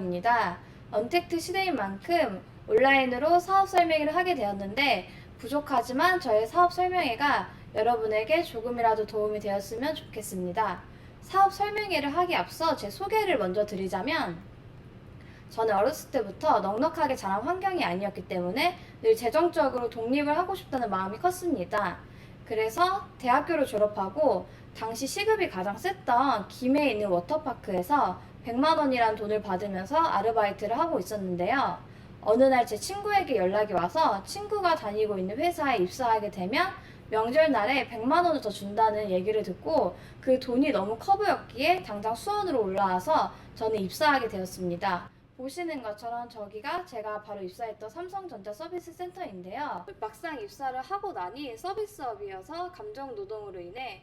이수정입니다. 언택트 시대인 만큼 온라인으로 사업 설명회를 하게 되었는데 부족하지만 저의 사업 설명회가 여러분에게 조금이라도 도움이 되었으면 좋겠습니다. 사업 설명회를 하기 앞서 제 소개를 먼저 드리자면 저는 어렸을 때부터 넉넉하게 자란 환경이 아니었기 때문에 늘 재정적으로 독립을 하고 싶다는 마음이 컸습니다. 그래서 대학교를 졸업하고 당시 시급이 가장 셌던 김해에 있는 워터파크에서 100만 원이란 돈을 받으면서 아르바이트를 하고 있었는데요. 어느 날 제 친구에게 연락이 와서 친구가 다니고 있는 회사에 입사하게 되면 명절날에 100만 원을 더 준다는 얘기를 듣고 그 돈이 너무 커 보였기에 당장 수원으로 올라와서 저는 입사하게 되었습니다. 보시는 것처럼 저기가 제가 바로 입사했던 삼성전자 서비스 센터인데요. 막상 입사를 하고 나니 서비스업이어서 감정 노동으로 인해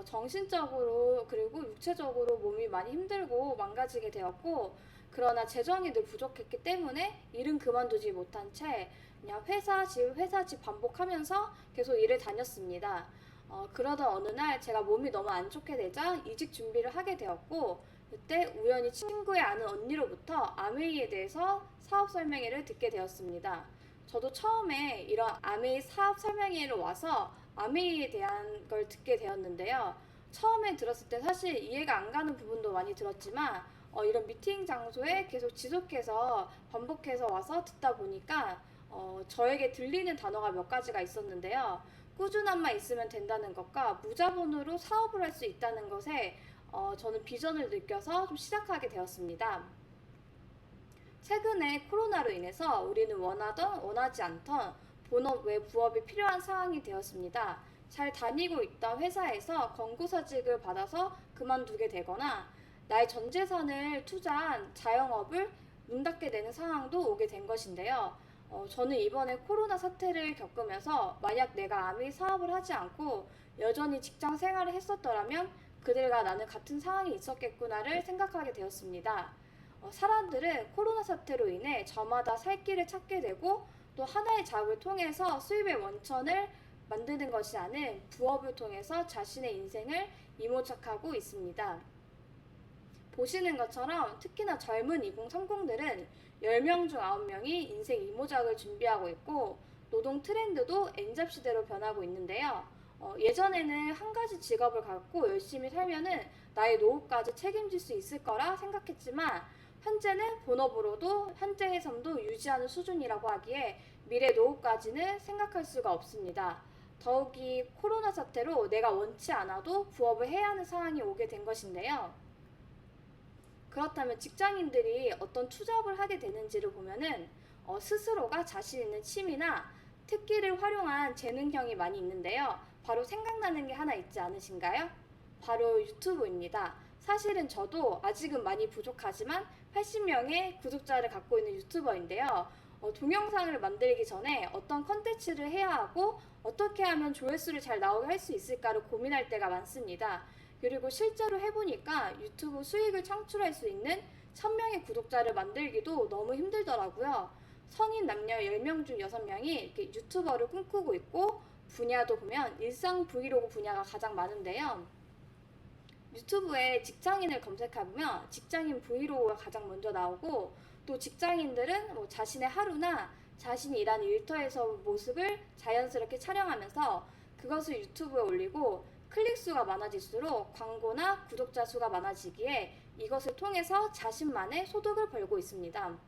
정신적으로 그리고 육체적으로 몸이 많이 힘들고 망가지게 되었고, 그러나 재정이 늘 부족했기 때문에 일은 그만두지 못한 채 그냥 회사 집 반복하면서 계속 일을 다녔습니다. 그러던 어느 날 제가 몸이 너무 안 좋게 되자 이직 준비를 하게 되었고, 그때 우연히 친구의 아는 언니로부터 아메이에 대해서 사업 설명회를 듣게 되었습니다. 저도 처음에 이런 아메이 사업 설명회를 와서 아메이에 대한 걸 듣게 되었는데요. 처음에 들었을 때 사실 이해가 안 가는 부분도 많이 들었지만 이런 미팅 장소에 계속 지속해서 반복해서 와서 듣다 보니까 저에게 들리는 단어가 몇 가지가 있었는데요. 꾸준함만 있으면 된다는 것과 무자본으로 사업을 할 수 있다는 것에 저는 비전을 느껴서 좀 시작하게 되었습니다. 최근에 코로나로 인해서 우리는 원하던 원하지 않던 본업 외 부업이 필요한 상황이 되었습니다. 잘 다니고 있던 회사에서 권고사직을 받아서 그만두게 되거나 나의 전 재산을 투자한 자영업을 문 닫게 되는 상황도 오게 된 것인데요. 저는 이번에 코로나 사태를 겪으면서 만약 내가 아무 사업을 하지 않고 여전히 직장 생활을 했었더라면 그들과 나는 같은 상황이 있었겠구나를 생각하게 되었습니다. 사람들은 코로나 사태로 인해 저마다 살 길을 찾게 되고 또 하나의 작업을 통해서 수입의 원천을 만드는 것이 아닌 부업을 통해서 자신의 인생을 이모작하고 있습니다. 보시는 것처럼 특히나 젊은 2030들은 10명 중 9명이 인생 이모작을 준비하고 있고 노동 트렌드도 N잡 시대로 변하고 있는데요. 예전에는 한 가지 직업을 갖고 열심히 살면은 나의 노후까지 책임질 수 있을 거라 생각했지만 현재는 본업으로도 현재의 삶도 유지하는 수준이라고 하기에 미래 노후까지는 생각할 수가 없습니다. 더욱이 코로나 사태로 내가 원치 않아도 부업을 해야 하는 상황이 오게 된 것인데요. 그렇다면 직장인들이 어떤 투잡을 하게 되는지를 보면은 스스로가 자신 있는 취미나 특기를 활용한 재능형이 많이 있는데요. 바로 생각나는 게 하나 있지 않으신가요? 바로 유튜브입니다. 사실은 저도 아직은 많이 부족하지만 80명의 구독자를 갖고 있는 유튜버인데요. 동영상을 만들기 전에 어떤 컨텐츠를 해야 하고 어떻게 하면 조회수를 잘 나오게 할 수 있을까를 고민할 때가 많습니다. 그리고 실제로 해보니까 유튜브 수익을 창출할 수 있는 1000명의 구독자를 만들기도 너무 힘들더라고요. 성인 남녀 10명 중 6명이 이렇게 유튜버를 꿈꾸고 있고 분야도 보면 일상 브이로그 분야가 가장 많은데요. 유튜브에 직장인을 검색해보면 직장인 브이로그가 가장 먼저 나오고 또 직장인들은 뭐 자신의 하루나 자신이 일하는 일터에서 모습을 자연스럽게 촬영하면서 그것을 유튜브에 올리고 클릭수가 많아질수록 광고나 구독자 수가 많아지기에 이것을 통해서 자신만의 소득을 벌고 있습니다.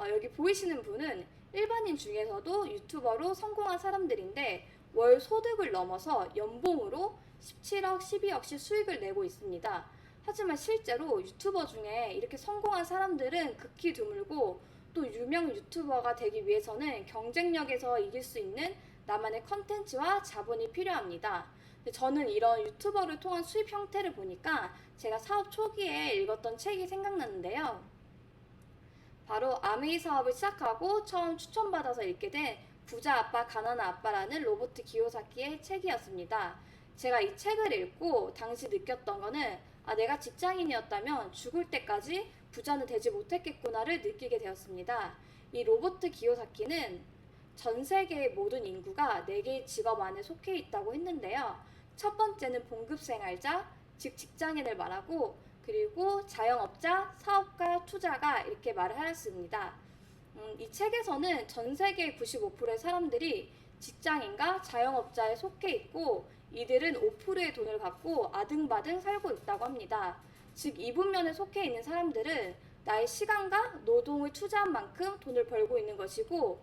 여기 보이시는 분은 일반인 중에서도 유튜버로 성공한 사람들인데 월 소득을 넘어서 연봉으로 17억, 12억씩 수익을 내고 있습니다. 하지만 실제로 유튜버 중에 이렇게 성공한 사람들은 극히 드물고 또 유명 유튜버가 되기 위해서는 경쟁력에서 이길 수 있는 나만의 컨텐츠와 자본이 필요합니다. 저는 이런 유튜버를 통한 수입 형태를 보니까 제가 사업 초기에 읽었던 책이 생각났는데요. 바로 아메이 사업을 시작하고 처음 추천받아서 읽게 된 부자 아빠 가난한 아빠라는 로버트 기요사키의 책이었습니다. 제가 이 책을 읽고 당시 느꼈던 거는 내가 직장인이었다면 죽을 때까지 부자는 되지 못했겠구나를 느끼게 되었습니다. 이 로버트 기요사키는 전 세계의 모든 인구가 4개의 직업 안에 속해 있다고 했는데요. 첫 번째는 봉급생활자, 즉 직장인을 말하고 그리고 자영업자, 사업가, 투자가 이렇게 말을 하였습니다. 이 책에서는 전 세계 95%의 사람들이 직장인과 자영업자에 속해 있고 이들은 5%의 돈을 갖고 아등바등 살고 있다고 합니다. 즉 이분면에 속해 있는 사람들은 나의 시간과 노동을 투자한 만큼 돈을 벌고 있는 것이고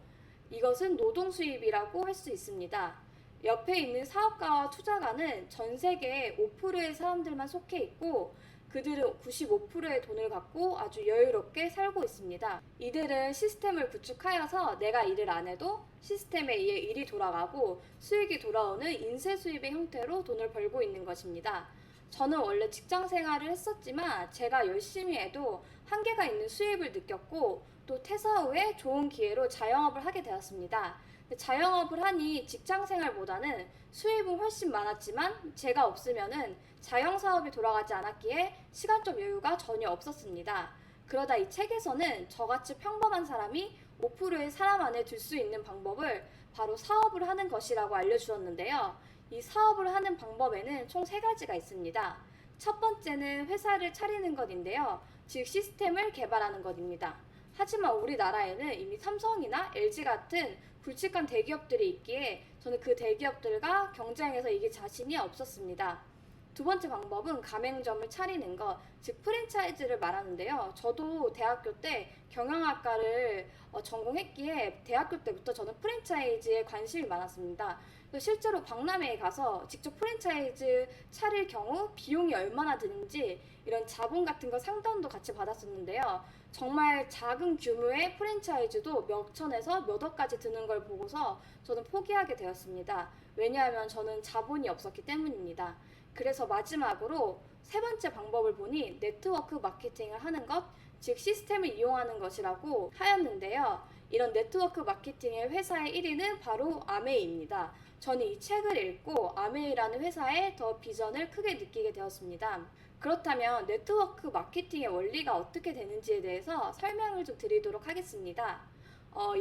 이것은 노동 수입이라고 할 수 있습니다. 옆에 있는 사업가와 투자가는 전 세계 5%의 사람들만 속해 있고 그들은 95%의 돈을 갖고 아주 여유롭게 살고 있습니다. 이들은 시스템을 구축하여서 내가 일을 안 해도 시스템에 의해 일이 돌아가고 수익이 돌아오는 인쇄 수입의 형태로 돈을 벌고 있는 것입니다. 저는 원래 직장 생활을 했었지만 제가 열심히 해도 한계가 있는 수입을 느꼈고 또 퇴사 후에 좋은 기회로 자영업을 하게 되었습니다. 자영업을 하니 직장 생활보다는 수입은 훨씬 많았지만 제가 없으면은 자영사업이 돌아가지 않았기에 시간적 여유가 전혀 없었습니다. 그러다 이 책에서는 저같이 평범한 사람이 5%의 사람 안에 들 수 있는 방법을 바로 사업을 하는 것이라고 알려주었는데요. 이 사업을 하는 방법에는 총 3가지가 있습니다. 첫 번째는 회사를 차리는 것인데요. 즉 시스템을 개발하는 것입니다. 하지만 우리나라에는 이미 삼성이나 LG 같은 굵직한 대기업들이 있기에 저는 그 대기업들과 경쟁해서 이길 자신이 없었습니다. 두 번째 방법은 가맹점을 차리는 것, 즉 프랜차이즈를 말하는데요. 저도 대학교 때 경영학과를 전공했기에 대학교 때부터 저는 프랜차이즈에 관심이 많았습니다. 실제로 박람회에 가서 직접 프랜차이즈 차릴 경우 비용이 얼마나 드는지 이런 자본 같은 거 상담도 같이 받았었는데요. 정말 작은 규모의 프랜차이즈도 몇 천에서 몇 억까지 드는 걸 보고서 저는 포기하게 되었습니다. 왜냐하면 저는 자본이 없었기 때문입니다. 그래서 마지막으로 3번째 방법을 보니 네트워크 마케팅을 하는 것, 즉 시스템을 이용하는 것이라고 하였는데요. 이런 네트워크 마케팅의 회사의 1위는 바로 아메이입니다. 저는 이 책을 읽고 아메이라는 회사의 더 비전을 크게 느끼게 되었습니다. 그렇다면 네트워크 마케팅의 원리가 어떻게 되는지에 대해서 설명을 좀 드리도록 하겠습니다.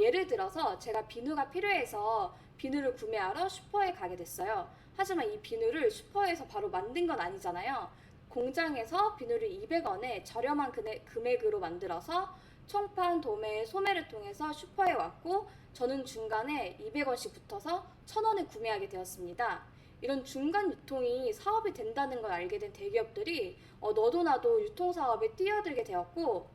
예를 들어서 제가 비누가 필요해서 비누를 구매하러 슈퍼에 가게 됐어요. 하지만 이 비누를 슈퍼에서 바로 만든 건 아니잖아요. 공장에서 비누를 200원에 저렴한 금액으로 만들어서 총판, 도매, 소매를 통해서 슈퍼에 왔고 저는 중간에 200원씩 붙어서 1000원에 구매하게 되었습니다. 이런 중간 유통이 사업이 된다는 걸 알게 된 대기업들이 너도 나도 유통사업에 뛰어들게 되었고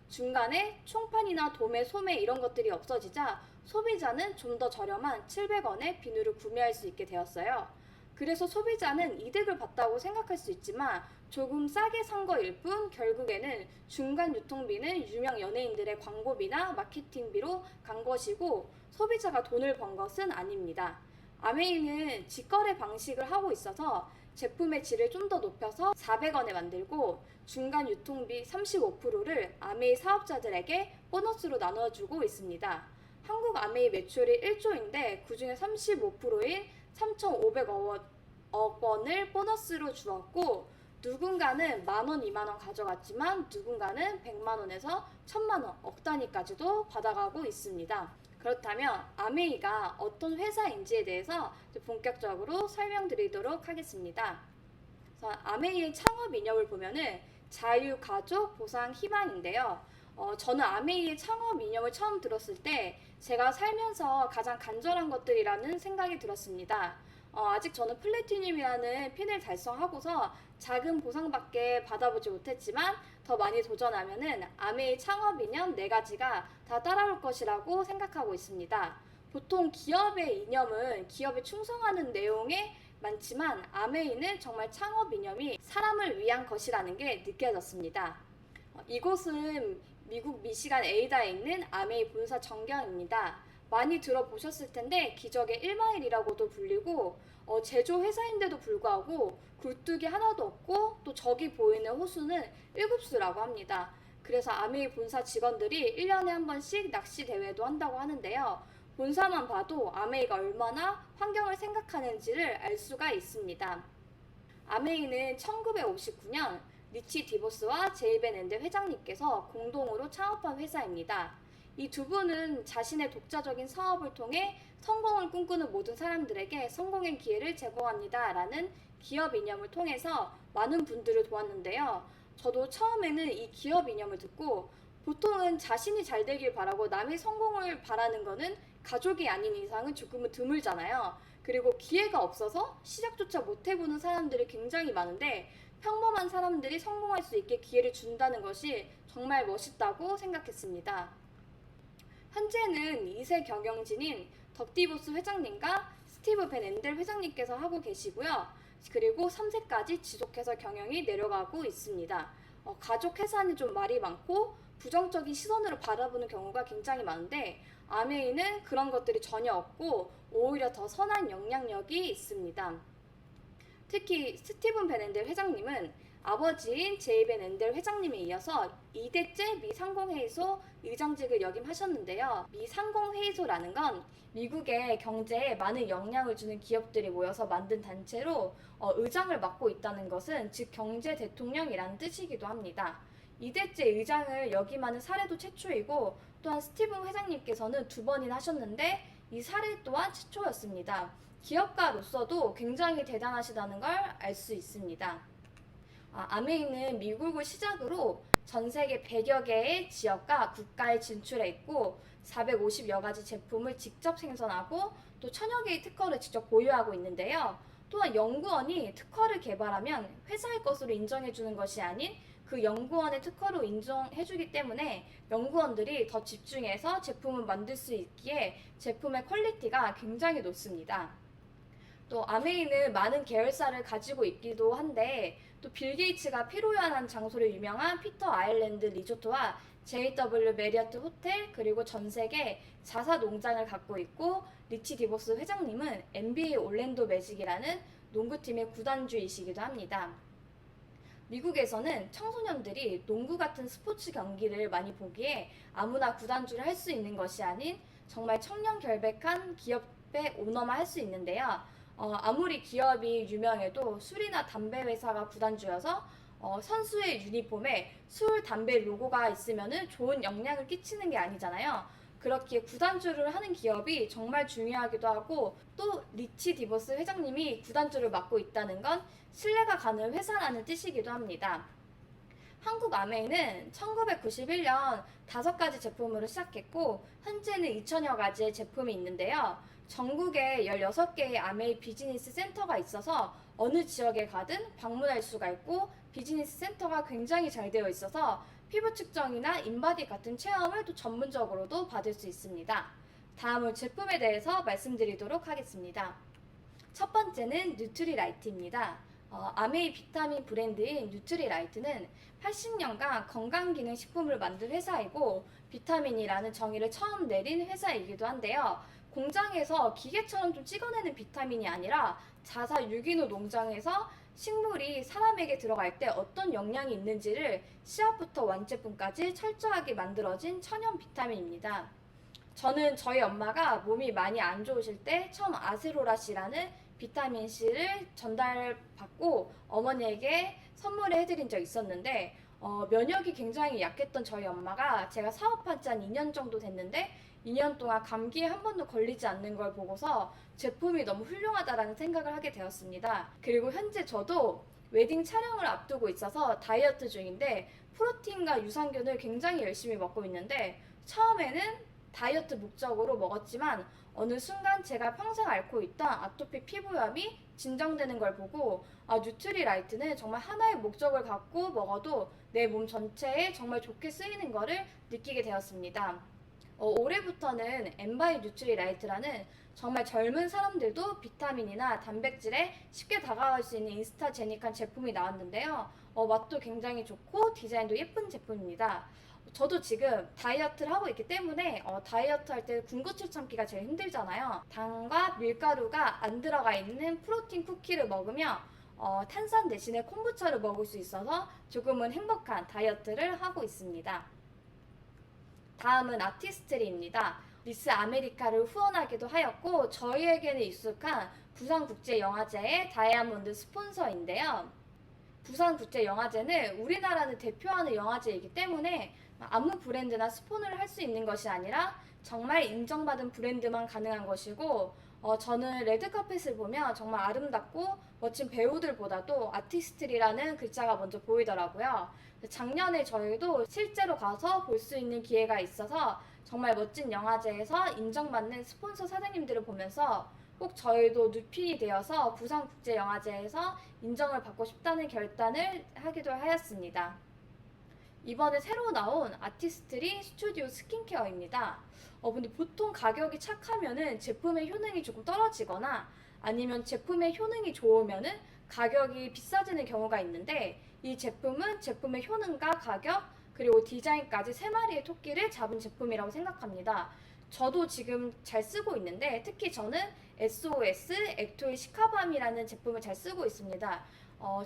중간에 총판이나 도매, 소매 이런 것들이 없어지자 소비자는 좀 더 저렴한 700원에 비누를 구매할 수 있게 되었어요. 그래서 소비자는 이득을 봤다고 생각할 수 있지만 조금 싸게 산 거일 뿐 결국에는 중간 유통비는 유명 연예인들의 광고비나 마케팅비로 간 것이고 소비자가 돈을 번 것은 아닙니다. 아메이는 직거래 방식을 하고 있어서 제품의 질을 좀 더 높여서 400원에 만들고 중간 유통비 35%를 아메이 사업자들에게 보너스로 나눠주고 있습니다. 한국 아메이 매출이 1조인데 그중에 35%인 3,500억 원을 보너스로 주었고 누군가는 만원, 2만원 가져갔지만 누군가는 100만원에서 1000만원, 억 단위까지도 받아가고 있습니다. 그렇다면 아메이가 어떤 회사인지에 대해서 본격적으로 설명드리도록 하겠습니다. 그래서 아메이의 창업 이념을 보면은 자유, 가족, 보상, 희망인데요. 저는 아메이의 창업 이념을 처음 들었을 때 제가 살면서 가장 간절한 것들이라는 생각이 들었습니다. 아직 저는 플래티늄이라는 핀을 달성하고서 작은 보상밖에 받아보지 못했지만 더 많이 도전하면은 아메이 창업 이념 4가지가 다 따라올 것이라고 생각하고 있습니다. 보통 기업의 이념은 기업에 충성하는 내용에 많지만 아메이는 정말 창업 이념이 사람을 위한 것이라는 게 느껴졌습니다. 이곳은 미국 미시간 에이다에 있는 아메이 본사 정경입니다. 많이 들어보셨을 텐데 기적의 1마일이라고도 불리고 제조 회사인데도 불구하고 굴뚝이 하나도 없고 또 저기 보이는 호수는 7수라고 합니다. 그래서 아메이 본사 직원들이 1년에 한 번씩 낚시 대회도 한다고 하는데요. 본사만 봐도 아메이가 얼마나 환경을 생각하는지를 알 수가 있습니다. 아메이는 1959년 리치 디보스와 제이벤 앤드 회장님께서 공동으로 창업한 회사입니다. 이 두 분은 자신의 독자적인 사업을 통해 성공을 꿈꾸는 모든 사람들에게 성공의 기회를 제공합니다 라는 기업 이념을 통해서 많은 분들을 도왔는데요. 저도 처음에는 이 기업 이념을 듣고 보통은 자신이 잘 되길 바라고 남의 성공을 바라는 거는 가족이 아닌 이상은 조금은 드물잖아요. 그리고 기회가 없어서 시작조차 못 해보는 사람들이 굉장히 많은데 평범한 사람들이 성공할 수 있게 기회를 준다는 것이 정말 멋있다고 생각했습니다. 현재는 2세 경영진인 덕디보스 회장님과 스티브 벤 엔델 회장님께서 하고 계시고요. 그리고 3세까지 지속해서 경영이 내려가고 있습니다. 가족 회사는 좀 말이 많고 부정적인 시선으로 바라보는 경우가 굉장히 많은데 아메이는 그런 것들이 전혀 없고 오히려 더 선한 영향력이 있습니다. 특히 스티븐 벤 엔델 회장님은 아버지인 제이 벤 엔델 회장님에 이어서 2대째 미 상공회의소 의장직을 역임하셨는데요. 미 상공회의소라는 건 미국의 경제에 많은 영향을 주는 기업들이 모여서 만든 단체로 의장을 맡고 있다는 것은 즉 경제 대통령이라는 뜻이기도 합니다. 2대째 의장을 역임하는 사례도 최초이고 또한 스티븐 회장님께서는 2번이나 하셨는데 이 사례 또한 최초였습니다. 기업가로서도 굉장히 대단하시다는 걸 알 수 있습니다. 아메이는 미국을 시작으로 전 세계 100여 개의 지역과 국가에 진출해 있고 450여 가지 제품을 직접 생산하고 또 1000여 개의 특허를 직접 보유하고 있는데요. 또한 연구원이 특허를 개발하면 회사의 것으로 인정해 주는 것이 아닌 그 연구원의 특허로 인정해 주기 때문에 연구원들이 더 집중해서 제품을 만들 수 있기에 제품의 퀄리티가 굉장히 높습니다. 또 아메이는 많은 계열사를 가지고 있기도 한데 또 빌 게이츠가 피로연한 장소로 유명한 피터 아일랜드 리조트와 JW 메리어트 호텔 그리고 전 세계 자사 농장을 갖고 있고 리치 디보스 회장님은 NBA 올랜도 매직이라는 농구팀의 구단주이시기도 합니다. 미국에서는 청소년들이 농구 같은 스포츠 경기를 많이 보기에 아무나 구단주를 할 수 있는 것이 아닌 정말 청년 결백한 기업의 오너만 할 수 있는데요. 아무리 기업이 유명해도 술이나 담배 회사가 구단주여서 선수의 유니폼에 술, 담배 로고가 있으면 좋은 영향을 끼치는 게 아니잖아요. 그렇기에 구단주를 하는 기업이 정말 중요하기도 하고 또 리치 디버스 회장님이 구단주를 맡고 있다는 건 신뢰가 가는 회사라는 뜻이기도 합니다. 한국 아메이는 1991년 5가지 제품으로 시작했고 현재는 2000여 가지의 제품이 있는데요. 전국에 16개의 아메이 비즈니스 센터가 있어서 어느 지역에 가든 방문할 수가 있고 비즈니스 센터가 굉장히 잘 되어 있어서 피부 측정이나 인바디 같은 체험을 또 전문적으로도 받을 수 있습니다. 다음은 제품에 대해서 말씀드리도록 하겠습니다. 첫 번째는 뉴트리라이트입니다. 아메이 비타민 브랜드인 뉴트리라이트는 80년간 건강기능식품을 만든 회사이고 비타민이라는 정의를 처음 내린 회사이기도 한데요. 공장에서 기계처럼 좀 찍어내는 비타민이 아니라 자사 유기농 농장에서 식물이 사람에게 들어갈 때 어떤 영양이 있는지를 씨앗부터 완제품까지 철저하게 만들어진 천연 비타민입니다. 저는 저희 엄마가 몸이 많이 안 좋으실 때 처음 아세로라씨라는 비타민C를 전달받고 어머니에게 선물해 해드린 적 있었는데 면역이 굉장히 약했던 저희 엄마가 제가 사업한 지 한 2년 정도 됐는데 2년 동안 감기에 한 번도 걸리지 않는 걸 보고서 제품이 너무 훌륭하다라는 생각을 하게 되었습니다. 그리고 현재 저도 웨딩 촬영을 앞두고 있어서 다이어트 중인데 프로틴과 유산균을 굉장히 열심히 먹고 있는데 처음에는 다이어트 목적으로 먹었지만 어느 순간 제가 평생 앓고 있던 아토피 피부염이 진정되는 걸 보고 뉴트리라이트는 정말 하나의 목적을 갖고 먹어도 내 몸 전체에 정말 좋게 쓰이는 것을 느끼게 되었습니다. 올해부터는 엔바이 뉴트리라이트라는 정말 젊은 사람들도 비타민이나 단백질에 쉽게 다가갈 수 있는 인스타제닉한 제품이 나왔는데요. 맛도 굉장히 좋고 디자인도 예쁜 제품입니다. 저도 지금 다이어트를 하고 있기 때문에 다이어트 할 때 군것질 참기가 제일 힘들잖아요. 당과 밀가루가 안 들어가 있는 프로틴 쿠키를 먹으며 탄산 대신에 콤부차를 먹을 수 있어서 조금은 행복한 다이어트를 하고 있습니다. 다음은 아티스트리입니다. 미스 아메리카를 후원하기도 하였고 저희에게는 익숙한 부산국제영화제의 다이아몬드 스폰서인데요. 부산국제영화제는 우리나라를 대표하는 영화제이기 때문에 아무 브랜드나 스폰을 할 수 있는 것이 아니라 정말 인정받은 브랜드만 가능한 것이고 저는 레드카펫을 보면 정말 아름답고 멋진 배우들보다도 아티스트리라는 글자가 먼저 보이더라고요. 작년에 저희도 실제로 가서 볼 수 있는 기회가 있어서 정말 멋진 영화제에서 인정받는 스폰서 사장님들을 보면서 꼭 저희도 누핀이 되어서 부산국제영화제에서 인정을 받고 싶다는 결단을 하기도 하였습니다. 이번에 새로 나온 아티스트리 스튜디오 스킨케어입니다. 근데 보통 가격이 착하면은 제품의 효능이 조금 떨어지거나 아니면 제품의 효능이 좋으면은 가격이 비싸지는 경우가 있는데 이 제품은 제품의 효능과 가격 그리고 디자인까지 세 마리의 토끼를 잡은 제품이라고 생각합니다. 저도 지금 잘 쓰고 있는데 특히 저는 SOS 액토일 시카밤이라는 제품을 잘 쓰고 있습니다.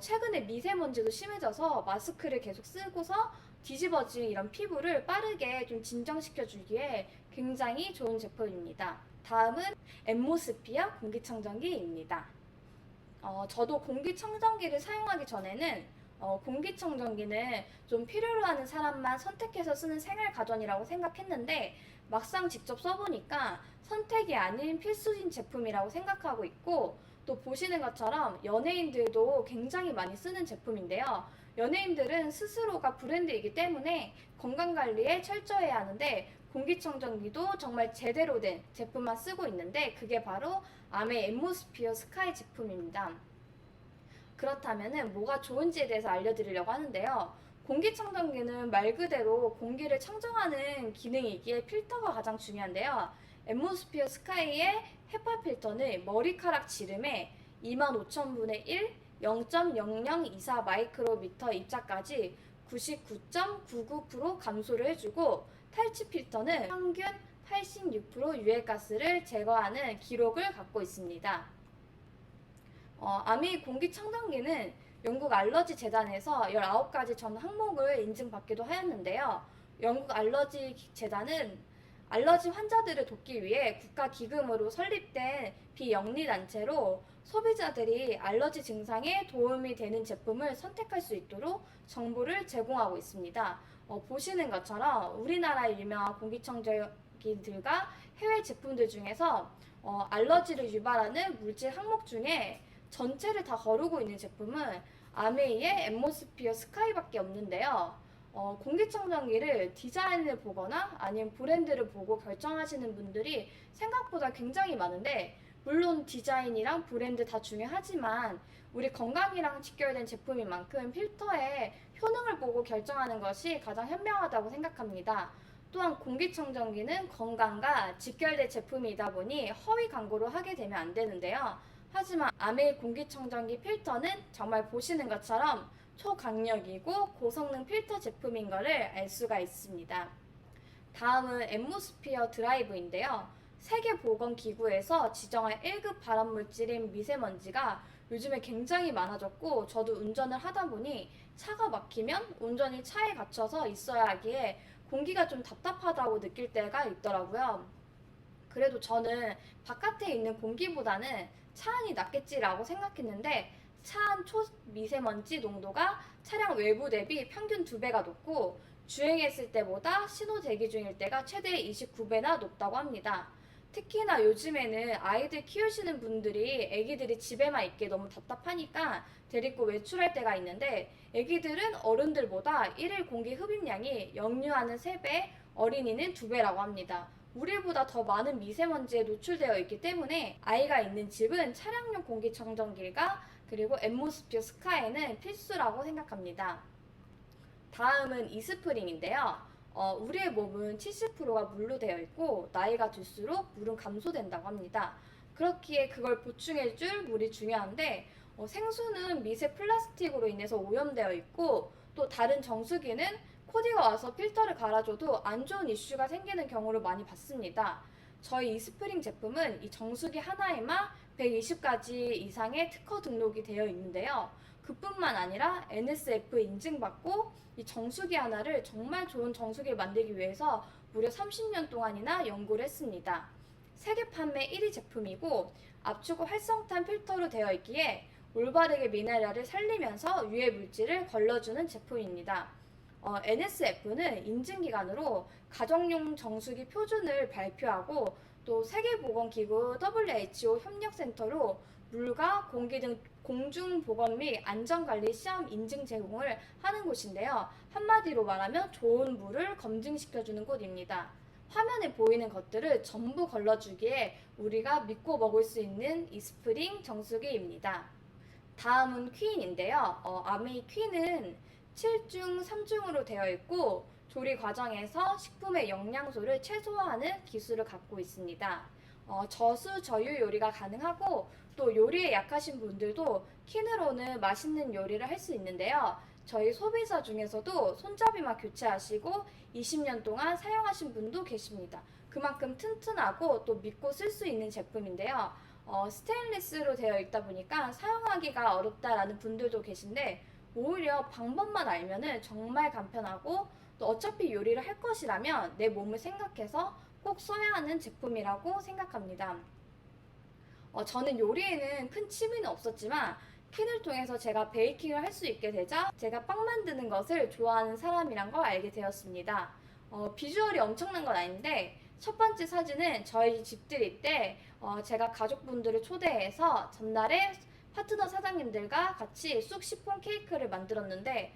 최근에 미세먼지도 심해져서 마스크를 계속 쓰고서 뒤집어진 이런 피부를 빠르게 좀 진정시켜 주기에 굉장히 좋은 제품입니다. 다음은 엠모스피어 공기청정기입니다. 저도 공기청정기를 사용하기 전에는 공기청정기는 좀 필요로 하는 사람만 선택해서 쓰는 생활가전이라고 생각했는데 막상 직접 써보니까 선택이 아닌 필수인 제품이라고 생각하고 있고 또 보시는 것처럼 연예인들도 굉장히 많이 쓰는 제품인데요. 연예인들은 스스로가 브랜드이기 때문에 건강관리에 철저해야 하는데 공기청정기도 정말 제대로 된 제품만 쓰고 있는데 그게 바로 아메 엠모스피어 스카이 제품입니다. 그렇다면 뭐가 좋은지에 대해서 알려드리려고 하는데요. 공기청정기는 말 그대로 공기를 청정하는 기능이기에 필터가 가장 중요한데요. 엠모스피어 스카이의 헤파 필터는 머리카락 지름의 25,000분의 1, 0.0024 마이크로미터 입자까지 99.99% 감소를 해주고 탈취 필터는 평균 86% 유해가스를 제거하는 기록을 갖고 있습니다. 아미 공기청정기는 영국 알러지 재단에서 19가지 전 항목을 인증받기도 하였는데요. 영국 알러지 재단은 알러지 환자들을 돕기 위해 국가 기금으로 설립된 비영리 단체로 소비자들이 알러지 증상에 도움이 되는 제품을 선택할 수 있도록 정보를 제공하고 있습니다. 보시는 것처럼 우리나라의 유명한 공기청정기들과 해외 제품들 중에서 알러지를 유발하는 물질 항목 중에 전체를 다 거르고 있는 제품은 아메이의 엠모스피어 스카이밖에 없는데요. 공기청정기를 디자인을 보거나 아니면 브랜드를 보고 결정하시는 분들이 생각보다 굉장히 많은데 물론 디자인이랑 브랜드 다 중요하지만 우리 건강이랑 직결된 제품인 만큼 필터의 효능을 보고 결정하는 것이 가장 현명하다고 생각합니다. 또한 공기청정기는 건강과 직결된 제품이다 보니 허위 광고를 하게 되면 안 되는데요. 하지만 아메이 공기청정기 필터는 정말 보시는 것처럼 초강력이고 고성능 필터 제품인 것을 알 수가 있습니다. 다음은 엠모스피어 드라이브인데요. 세계보건기구에서 지정한 1급 발암물질인 미세먼지가 요즘에 굉장히 많아졌고 저도 운전을 하다 보니 차가 막히면 온전히 차에 갇혀서 있어야 하기에 공기가 좀 답답하다고 느낄 때가 있더라고요. 그래도 저는 바깥에 있는 공기보다는 차 안이 낫겠지라고 생각했는데 차 안 초미세먼지 농도가 차량 외부 대비 평균 2배가 높고 주행했을 때보다 신호 대기 중일 때가 최대 29배나 높다고 합니다. 특히나 요즘에는 아이들 키우시는 분들이 애기들이 집에만 있게 너무 답답하니까 데리고 외출할 때가 있는데 애기들은 어른들보다 일일 공기 흡입량이 영유아는 3배, 어린이는 2배라고 합니다. 우리보다 더 많은 미세먼지에 노출되어 있기 때문에 아이가 있는 집은 차량용 공기청정기가 그리고 엠모스피어 스카이는 필수라고 생각합니다. 다음은 이스프링인데요. 우리의 몸은 70%가 물로 되어 있고 나이가 들수록 물은 감소된다고 합니다. 그렇기에 그걸 보충해줄 물이 중요한데 생수는 미세 플라스틱으로 인해서 오염되어 있고 또 다른 정수기는 코디가 와서 필터를 갈아줘도 안 좋은 이슈가 생기는 경우를 많이 봤습니다. 저희 이스프링 제품은 이 정수기 하나에만 120가지 이상의 특허 등록이 되어 있는데요. 그뿐만 아니라 NSF 인증받고 이 정수기 하나를 정말 좋은 정수기를 만들기 위해서 무려 30년 동안이나 연구를 했습니다. 세계 판매 1위 제품이고 압축 활성탄 필터로 되어 있기에 올바르게 미네랄을 살리면서 유해 물질을 걸러주는 제품입니다. NSF는 인증기관으로 가정용 정수기 표준을 발표하고 또 또 세계보건기구 WHO 협력센터로 물과 공기 등 공중보건 및 안전관리 시험 인증 제공을 하는 곳인데요. 한마디로 말하면 좋은 물을 검증시켜주는 곳입니다. 화면에 보이는 것들을 전부 걸러주기에 우리가 믿고 먹을 수 있는 이스프링 정수기입니다. 다음은 퀸인데요. 아메이 퀸은 7중 3중으로 되어 있고 조리 과정에서 식품의 영양소를 최소화하는 기술을 갖고 있습니다. 저수 저유 요리가 가능하고 또 요리에 약하신 분들도 퀸으로는 맛있는 요리를 할 수 있는데요. 저희 소비자 중에서도 손잡이만 교체하시고 20년 동안 사용하신 분도 계십니다. 그만큼 튼튼하고 또 믿고 쓸 수 있는 제품인데요. 스테인리스로 되어 있다 보니까 사용하기가 어렵다라는 분들도 계신데 오히려 방법만 알면은 정말 간편하고 또 어차피 요리를 할 것이라면 내 몸을 생각해서 꼭 써야 하는 제품이라고 생각합니다. 저는 요리에는 큰 취미는 없었지만 퀸을 통해서 제가 베이킹을 할 수 있게 되자 제가 빵 만드는 것을 좋아하는 사람이란 걸 알게 되었습니다. 비주얼이 엄청난 건 아닌데 첫 번째 사진은 저희 집들이 때 제가 가족분들을 초대해서 전날에 파트너 사장님들과 같이 쑥 시폰 케이크를 만들었는데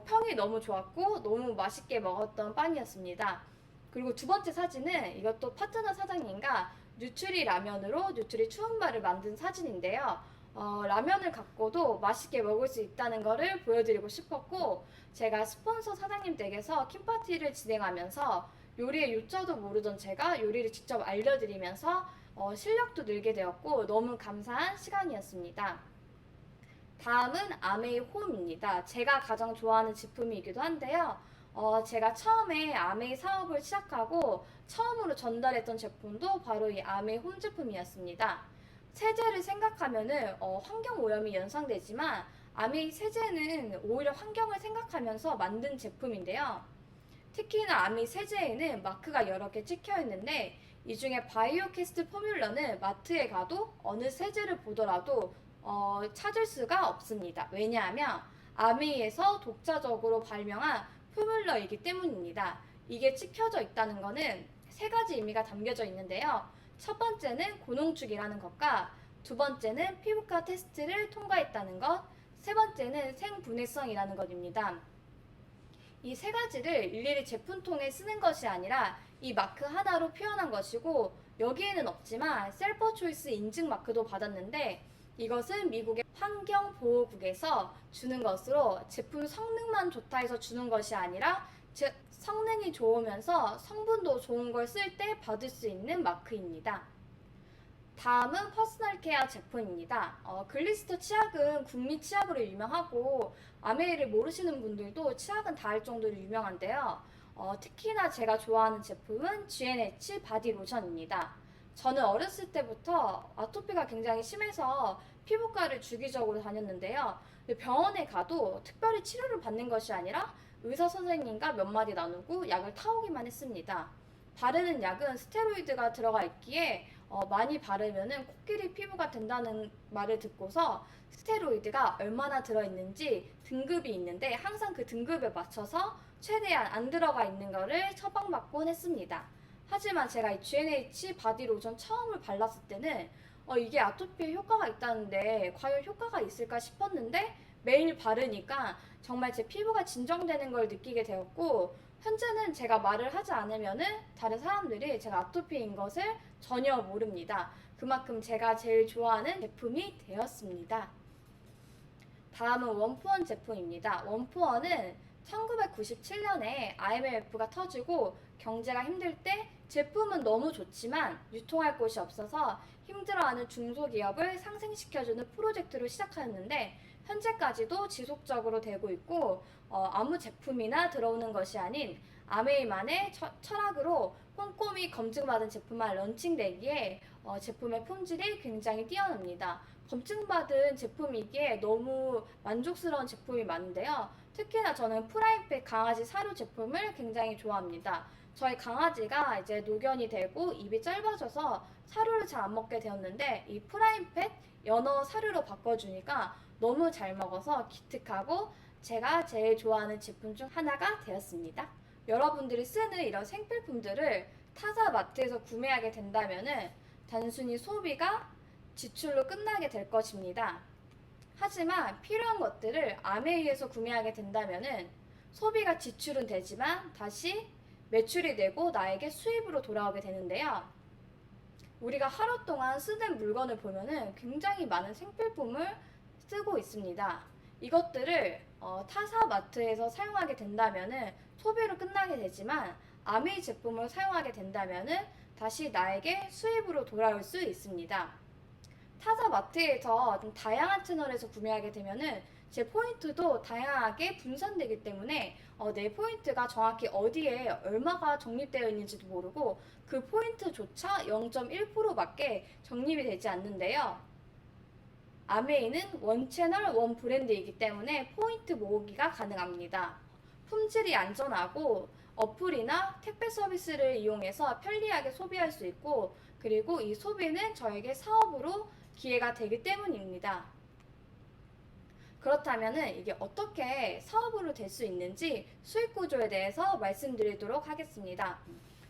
평이 너무 좋았고 너무 맛있게 먹었던 빵이었습니다. 그리고 두 번째 사진은 이것도 파트너 사장님과 뉴트리 라면으로 뉴트리 추억말을 만든 사진인데요. 라면을 갖고도 맛있게 먹을 수 있다는 것을 보여드리고 싶었고 제가 스폰서 사장님 댁에서 킴파티를 진행하면서 요리의 요자도 모르던 제가 요리를 직접 알려드리면서 실력도 늘게 되었고 너무 감사한 시간이었습니다. 다음은 아메이 홈입니다. 제가 가장 좋아하는 제품이기도 한데요. 제가 처음에 아메이 사업을 시작하고 처음으로 전달했던 제품도 바로 이 아메이 홈 제품이었습니다. 세제를 생각하면은 환경 오염이 연상되지만 아메이 세제는 오히려 환경을 생각하면서 만든 제품인데요. 특히나 아메이 세제에는 마크가 여러 개 찍혀 있는데 이 중에 바이오캐스트 포뮬러는 마트에 가도 어느 세제를 보더라도 찾을 수가 없습니다. 왜냐하면 아메이에서 독자적으로 발명한 포뮬러이기 때문입니다. 이게 찍혀져 있다는 것은 세 가지 의미가 담겨져 있는데요. 첫 번째는 고농축이라는 것과 두 번째는 피부과 테스트를 통과했다는 것, 세 번째는 생분해성이라는 것입니다. 이 세 가지를 일일이 제품통에 쓰는 것이 아니라 이 마크 하나로 표현한 것이고 여기에는 없지만 셀퍼 초이스 인증 마크도 받았는데 이것은 미국의 환경보호국에서 주는 것으로 제품 성능만 좋다 해서 주는 것이 아니라 성능이 좋으면서 성분도 좋은 걸 쓸 때 받을 수 있는 마크입니다. 다음은 퍼스널 케어 제품입니다. 글리스터 치약은 국민 치약으로 유명하고 아메이를 모르시는 분들도 치약은 다 알 정도로 유명한데요. 특히나 제가 좋아하는 제품은 GNH 바디 로션입니다. 저는 어렸을 때부터 아토피가 굉장히 심해서 피부과를 주기적으로 다녔는데요. 병원에 가도 특별히 치료를 받는 것이 아니라 의사 선생님과 몇 마디 나누고 약을 타오기만 했습니다. 바르는 약은 스테로이드가 들어가 있기에 많이 바르면은 코끼리 피부가 된다는 말을 듣고서 스테로이드가 얼마나 들어있는지 등급이 있는데 항상 그 등급에 맞춰서 최대한 안 들어가 있는 거를 처방받곤 했습니다. 하지만 제가 이 GNH 바디 로션 처음을 발랐을 때는 이게 아토피에 효과가 있다는데 과연 효과가 있을까 싶었는데 매일 바르니까 정말 제 피부가 진정되는 걸 느끼게 되었고 현재는 제가 말을 하지 않으면은 다른 사람들이 제가 아토피인 것을 전혀 모릅니다. 그만큼 제가 제일 좋아하는 제품이 되었습니다. 다음은 원푸원 제품입니다. 원푸원은 1997년에 IMF가 터지고 경제가 힘들 때 제품은 너무 좋지만 유통할 곳이 없어서 힘들어하는 중소기업을 상생시켜주는 프로젝트로 시작하였는데 현재까지도 지속적으로 되고 있고 아무 제품이나 들어오는 것이 아닌 아메이만의 철학으로 꼼꼼히 검증받은 제품만 런칭되기에 제품의 품질이 굉장히 뛰어납니다. 검증받은 제품이기에 너무 만족스러운 제품이 많은데요. 특히나 저는 프라임팩 강아지 사료 제품을 굉장히 좋아합니다. 저희 강아지가 이제 노견이 되고 입이 짧아져서 사료를 잘 안 먹게 되었는데 이 프라임팩 연어 사료로 바꿔주니까 너무 잘 먹어서 기특하고 제가 제일 좋아하는 제품 중 하나가 되었습니다. 여러분들이 쓰는 이런 생필품들을 타사 마트에서 구매하게 된다면은 단순히 소비가 지출로 끝나게 될 것입니다. 하지만 필요한 것들을 아메이에서 구매하게 된다면은 소비가 지출은 되지만 다시 매출이 되고 나에게 수입으로 돌아오게 되는데요. 우리가 하루 동안 쓰는 물건을 보면은 굉장히 많은 생필품을 쓰고 있습니다. 이것들을 타사 마트에서 사용하게 된다면은 소비로 끝나게 되지만 아메이 제품을 사용하게 된다면은 다시 나에게 수입으로 돌아올 수 있습니다. 타사 마트에서 다양한 채널에서 구매하게 되면은 제 포인트도 다양하게 분산되기 때문에 내 포인트가 정확히 어디에 얼마가 적립되어 있는지도 모르고 그 포인트조차 0.1%밖에 적립이 되지 않는데요. 아메이는 원 채널, 원 브랜드이기 때문에 포인트 모으기가 가능합니다. 품질이 안전하고 어플이나 택배 서비스를 이용해서 편리하게 소비할 수 있고 그리고 이 소비는 저에게 사업으로 기회가 되기 때문입니다. 그렇다면 이게 어떻게 사업으로 될 수 있는지 수익 구조에 대해서 말씀드리도록 하겠습니다.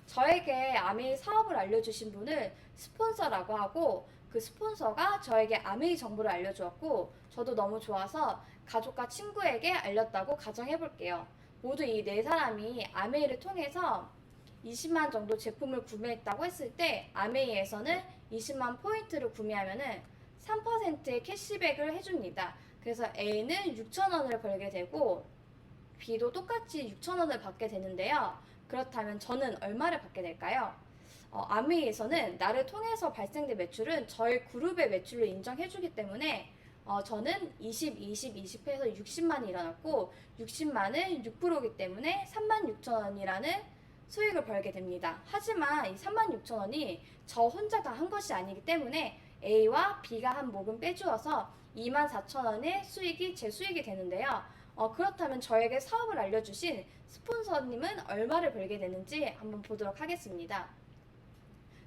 저에게 아메이 사업을 알려주신 분을 스폰서라고 하고 그 스폰서가 저에게 아메이 정보를 알려주었고 저도 너무 좋아서 가족과 친구에게 알렸다고 가정해 볼게요. 모두 이 네 사람이 아메이를 통해서 20만 정도 제품을 구매했다고 했을 때 아메이에서는 20만 포인트를 구매하면은 3%의 캐시백을 해줍니다. 그래서 A는 6,000원을 벌게 되고 B도 똑같이 6,000원을 받게 되는데요. 그렇다면 저는 얼마를 받게 될까요? 아메이에서는 나를 통해서 발생된 매출은 저희 그룹의 매출로 인정해주기 때문에 저는 20, 20, 20 해서 60만이 일어났고 60만은 6%이기 때문에 36,000원이라는 수익을 벌게 됩니다. 하지만 이 36,000원이 저 혼자 다 한 것이 아니기 때문에 A와 B가 한 모금 빼주어서 24,000원의 수익이 제 수익이 되는데요. 그렇다면 저에게 사업을 알려주신 스폰서님은 얼마를 벌게 되는지 한번 보도록 하겠습니다.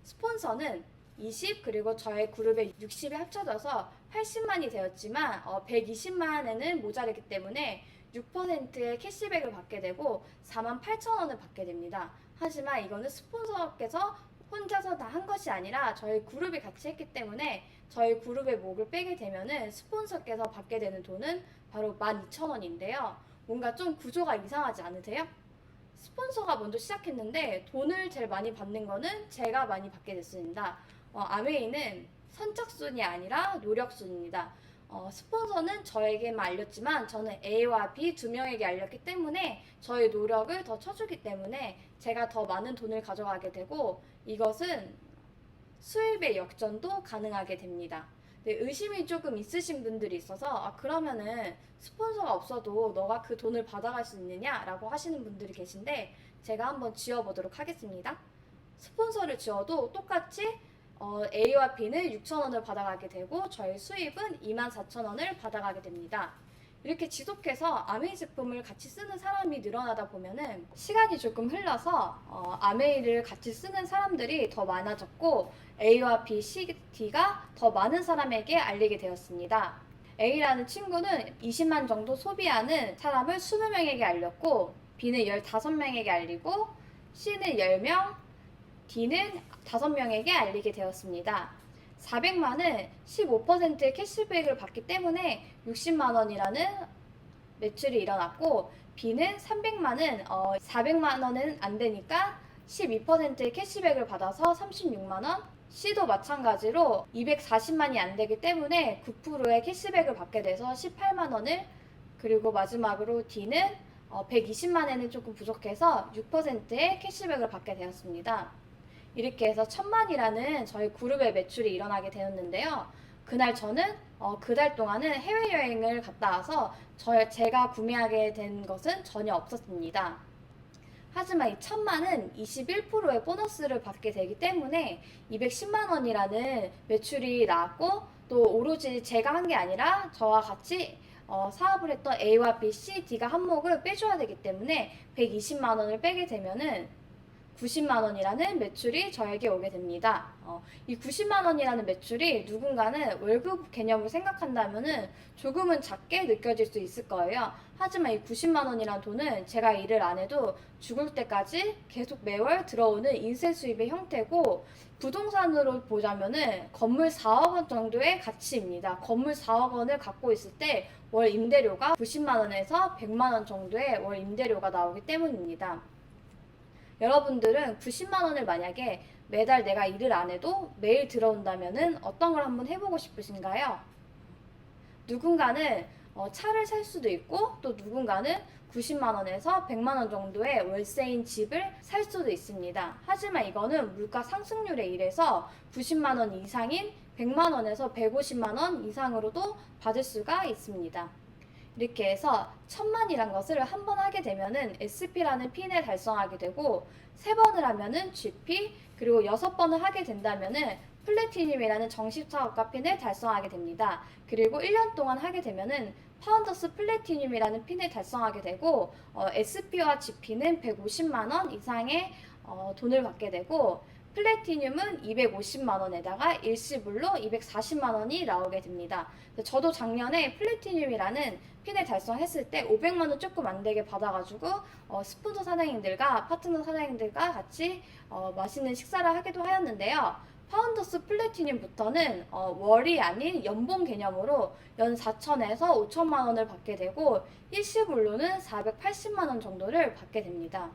스폰서는 20 그리고 저의 그룹의 60이 합쳐져서 80만이 되었지만 120만에는 모자르기 때문에 6%의 캐시백을 받게 되고 48,000원을 받게 됩니다. 하지만 이거는 스폰서께서 혼자서 다 한 것이 아니라 저희 그룹이 같이 했기 때문에 저희 그룹의 몫을 빼게 되면은 스폰서께서 받게 되는 돈은 바로 12,000원인데요. 뭔가 좀 구조가 이상하지 않으세요? 스폰서가 먼저 시작했는데 돈을 제일 많이 받는 거는 제가 많이 받게 됐습니다. 아메이는 선착순이 아니라 노력순입니다. 스폰서는 저에게만 알렸지만 저는 A와 B 두 명에게 알렸기 때문에 저의 노력을 더 쳐주기 때문에 제가 더 많은 돈을 가져가게 되고 이것은 수입의 역전도 가능하게 됩니다. 네, 의심이 조금 있으신 분들이 있어서 그러면은 스폰서가 없어도 너가 그 돈을 받아갈 수 있느냐라고 하시는 분들이 계신데 제가 한번 지어보도록 하겠습니다. 스폰서를 지어도 똑같이 A와 B는 6,000원을 받아가게 되고 저희 수입은 24,000원을 받아가게 됩니다. 이렇게 지속해서 아메이 제품을 같이 쓰는 사람이 늘어나다 보면은 시간이 조금 흘러서 아메이를 같이 쓰는 사람들이 더 많아졌고 A와 B, C, D가 더 많은 사람에게 알리게 되었습니다. A라는 친구는 20만 정도 소비하는 사람을 20명에게 알렸고 B는 15명에게 알리고 C는 10명, D는 5명에게 알리게 되었습니다. 400만은 15%의 캐시백을 받기 때문에 60만 원이라는 매출이 일어났고 B는 300만은 400만 원은 안 되니까 12%의 캐시백을 받아서 36만 원, C도 마찬가지로 240만이 안 되기 때문에 9%의 캐시백을 받게 돼서 18만 원을 그리고 마지막으로 D는 120만에는 조금 부족해서 6%의 캐시백을 받게 되었습니다. 이렇게 해서 1,000만이라는 저희 그룹의 매출이 일어나게 되었는데요. 그날 저는 그 달 동안은 해외여행을 갔다 와서 제가 구매하게 된 것은 전혀 없었습니다. 하지만 이 1,000만은 21%의 보너스를 받게 되기 때문에 210만 원이라는 매출이 나왔고 또 오로지 제가 한 게 아니라 저와 같이 사업을 했던 A와 B, C, D가 한몫을 빼줘야 되기 때문에 120만 원을 빼게 되면은 90만 원이라는 매출이 저에게 오게 됩니다. 이 90만 원이라는 매출이 누군가는 월급 개념으로 생각한다면은 조금은 작게 느껴질 수 있을 거예요. 하지만 이 90만 원이라는 돈은 제가 일을 안 해도 죽을 때까지 계속 매월 들어오는 인세 수입의 형태고, 부동산으로 보자면은 건물 4억 원 정도의 가치입니다. 건물 4억 원을 갖고 있을 때 월 임대료가 90만 원에서 100만 원 정도의 월 임대료가 나오기 때문입니다. 여러분들은 90만 원을 만약에 매달 내가 일을 안 해도 매일 들어온다면은 어떤 걸 한번 해보고 싶으신가요? 누군가는 차를 살 수도 있고, 또 누군가는 90만 원에서 100만 원 정도의 월세인 집을 살 수도 있습니다. 하지만 이거는 물가 상승률에 의해서 90만 원 이상인 100만 원에서 150만 원 이상으로도 받을 수가 있습니다. 이렇게 해서 1000만이란 것을 한 번 하게 되면은 SP라는 핀을 달성하게 되고, 3번을 하면은 GP, 그리고 6번을 하게 된다면은 플래티늄이라는 정식 사업가 핀을 달성하게 됩니다. 그리고 1년 동안 하게 되면은 파운더스 플래티늄이라는 핀을 달성하게 되고, SP와 GP는 150만 원 이상의 돈을 받게 되고, 플래티늄은 250만 원에다가 일시불로 240만 원이 나오게 됩니다. 저도 작년에 플래티늄이라는 핀을 달성했을 때 500만 원 조금 안 되게 받아가지고 스폰서 사장님들과 파트너 사장님들과 같이 맛있는 식사를 하기도 하였는데요. 파운더스 플래티늄부터는 월이 아닌 연봉 개념으로 연 4천에서 5천만 원을 받게 되고, 일시불로는 480만 원 정도를 받게 됩니다.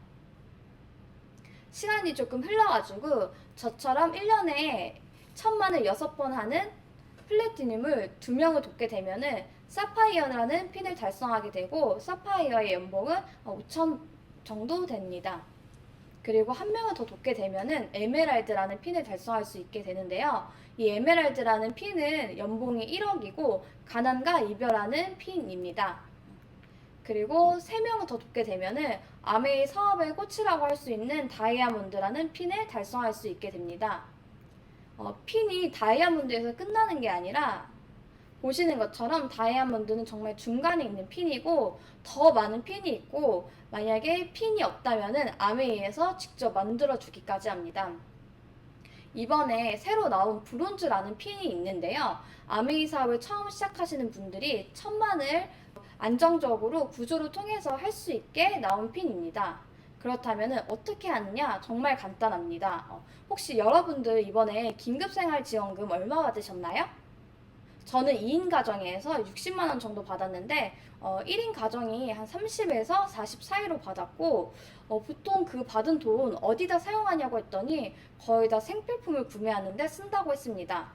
시간이 조금 흘러가지고 저처럼 1년에 1000만을 6번 하는 플래티늄을 2명을 돕게 되면은 사파이어라는 핀을 달성하게 되고, 사파이어의 연봉은 5천 정도 됩니다. 그리고 한 명을 더 돕게 되면은 에메랄드라는 핀을 달성할 수 있게 되는데요. 이 에메랄드라는 핀은 연봉이 1억이고 가난과 이별하는 핀입니다. 그리고 3명을 더 돕게 되면은 아메이 사업의 꽃이라고 할 수 있는 다이아몬드라는 핀을 달성할 수 있게 됩니다. 핀이 다이아몬드에서 끝나는 게 아니라, 보시는 것처럼 다이아몬드는 정말 중간에 있는 핀이고 더 많은 핀이 있고, 만약에 핀이 없다면은 아메이에서 직접 만들어 주기까지 합니다. 이번에 새로 나온 브론즈라는 핀이 있는데요. 아메이 사업을 처음 시작하시는 분들이 1000만을 안정적으로 구조를 통해서 할 수 있게 나온 핀입니다. 그렇다면 어떻게 하느냐? 정말 간단합니다. 혹시 여러분들 이번에 긴급생활지원금 얼마 받으셨나요? 저는 2인 가정에서 60만 원 정도 받았는데 1인 가정이 한 30에서 40 사이로 받았고, 보통 그 받은 돈 어디다 사용하냐고 했더니 거의 다 생필품을 구매하는데 쓴다고 했습니다.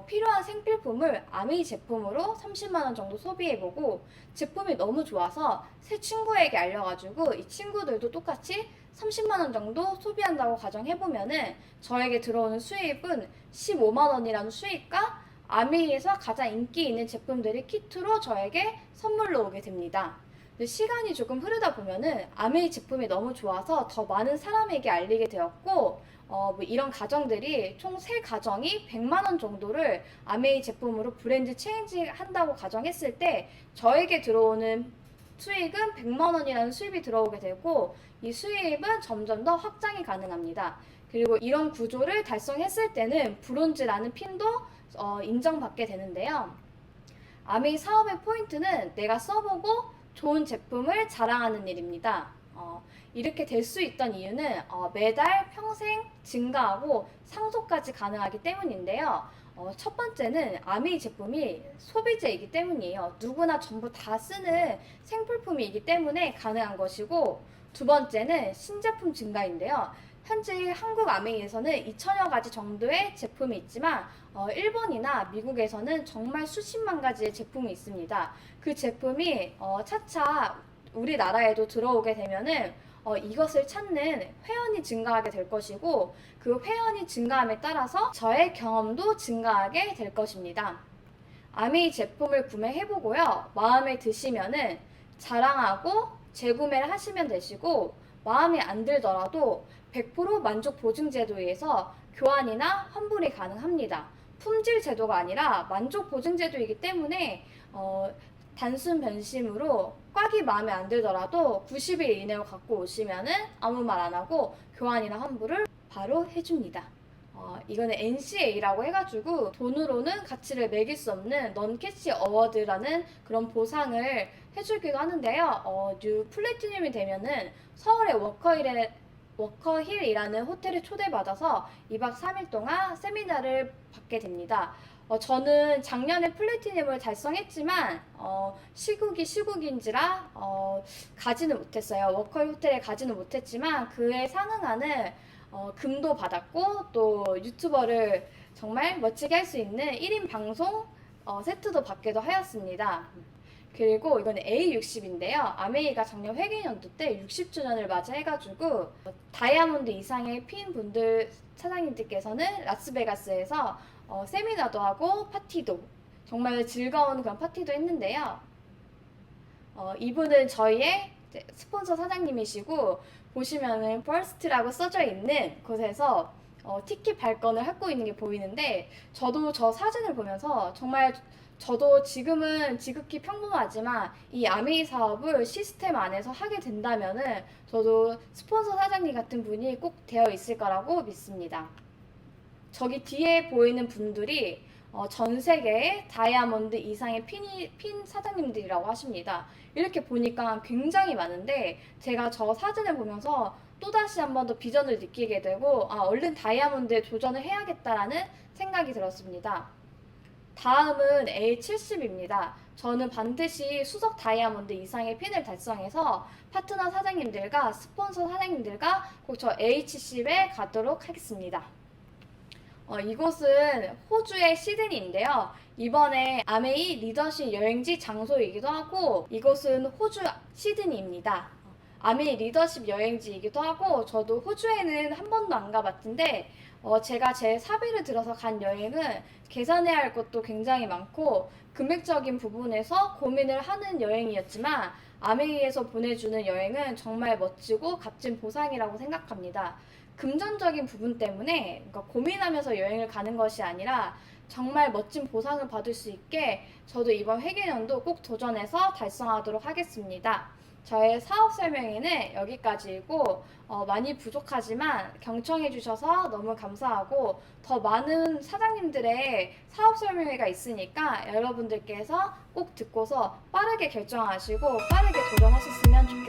필요한 생필품을 아메이 제품으로 30만 원 정도 소비해보고, 제품이 너무 좋아서 새 친구에게 알려가지고 이 친구들도 똑같이 30만 원 정도 소비한다고 가정해보면은 저에게 들어오는 수입은 15만 원이라는 수입과 아메이에서 가장 인기 있는 제품들이 키트로 저에게 선물로 오게 됩니다. 근데 시간이 조금 흐르다 보면은 아메이 제품이 너무 좋아서 더 많은 사람에게 알리게 되었고, 뭐 이런 가정들이 총 3가정이 100만 원 정도를 아메이 제품으로 브랜드 체인지 한다고 가정했을 때 저에게 들어오는 수익은 100만 원이라는 수입이 들어오게 되고, 이 수입은 점점 더 확장이 가능합니다. 그리고 이런 구조를 달성했을 때는 브론즈라는 핀도 인정받게 되는데요. 아메이 사업의 포인트는 내가 써보고 좋은 제품을 자랑하는 일입니다. 이렇게 될 수 있던 이유는 매달 평생 증가하고 상속까지 가능하기 때문인데요. 첫 번째는 아메이 제품이 소비재이기 때문이에요. 누구나 전부 다 쓰는 생필품이기 때문에 가능한 것이고, 두 번째는 신제품 증가인데요. 현재 한국 아메이에서는 2000여 가지 정도의 제품이 있지만 일본이나 미국에서는 정말 수십만 가지의 제품이 있습니다. 그 제품이 차차 우리나라에도 들어오게 되면은 이것을 찾는 회원이 증가하게 될 것이고, 그 회원이 증가함에 따라서 저의 경험도 증가하게 될 것입니다. 아메이 제품을 구매해보고요. 마음에 드시면은 자랑하고 재구매를 하시면 되시고, 마음에 안 들더라도 100% 만족 보증 제도에서 교환이나 환불이 가능합니다. 품질 제도가 아니라 만족 보증 제도이기 때문에 단순 변심으로 꽉이 마음에 안 들더라도 90일 이내로 갖고 오시면은 아무 말 안 하고 교환이나 환불을 바로 해줍니다. 이거는 NCA라고 해가지고 돈으로는 가치를 매길 수 없는 넌캐치 어워드라는 그런 보상을 해주기도 하는데요. 뉴 플래티늄이 되면은 서울의 워커힐이라는 호텔에 초대받아서 2박 3일 동안 세미나를 받게 됩니다. 저는 작년에 플래티늄을 달성했지만 시국인지라 가지는 못했어요. 워커힐 호텔에 가지는 못했지만 그에 상응하는 금도 받았고 또 유튜버를 정말 멋지게 할 수 있는 1인 방송 세트도 받기도 하였습니다. 그리고 이건 A60인데요. 아메이가 작년 회계연도 때 60주년을 맞이해가지고 다이아몬드 이상의 피인분들 사장님들께서는 라스베가스에서 세미나도 하고 파티도 정말 즐거운 그런 파티도 했는데요. 이분은 저희의 스폰서 사장님이시고 보시면은 퍼스트라고 써져 있는 곳에서 티켓 발권을 하고 있는 게 보이는데 저도 저 사진을 보면서 정말 저도 지금은 지극히 평범하지만 이 아메이 사업을 시스템 안에서 하게 된다면은 저도 스폰서 사장님 같은 분이 꼭 되어 있을 거라고 믿습니다. 저기 뒤에 보이는 분들이 전 세계의 다이아몬드 이상의 핀 사장님들이라고 하십니다. 이렇게 보니까 굉장히 많은데 제가 저 사진을 보면서 또다시 한 번 더 비전을 느끼게 되고 얼른 다이아몬드에 도전을 해야겠다라는 생각이 들었습니다. 다음은 A70입니다. 저는 반드시 수석 다이아몬드 이상의 핀을 달성해서 파트너 사장님들과 스폰서 사장님들과 꼭 저 A70에 가도록 하겠습니다. 이곳은 호주의 시드니인데요. 이번에 아메이 리더십 여행지 장소이기도 하고 이곳은 호주 시드니입니다. 아메이 리더십 여행지이기도 하고 저도 호주에는 한 번도 안 가봤는데 제가 제 사비를 들어서 간 여행은 계산해야 할 것도 굉장히 많고 금액적인 부분에서 고민을 하는 여행이었지만 아메이에서 보내주는 여행은 정말 멋지고 값진 보상이라고 생각합니다. 금전적인 부분 때문에 그러니까 고민하면서 여행을 가는 것이 아니라 정말 멋진 보상을 받을 수 있게 저도 이번 회계연도 꼭 도전해서 달성하도록 하겠습니다. 저의 사업 설명회는 여기까지이고 많이 부족하지만 경청해 주셔서 너무 감사하고 더 많은 사장님들의 사업 설명회가 있으니까 여러분들께서 꼭 듣고서 빠르게 결정하시고 빠르게 도전하셨으면 좋겠습니다.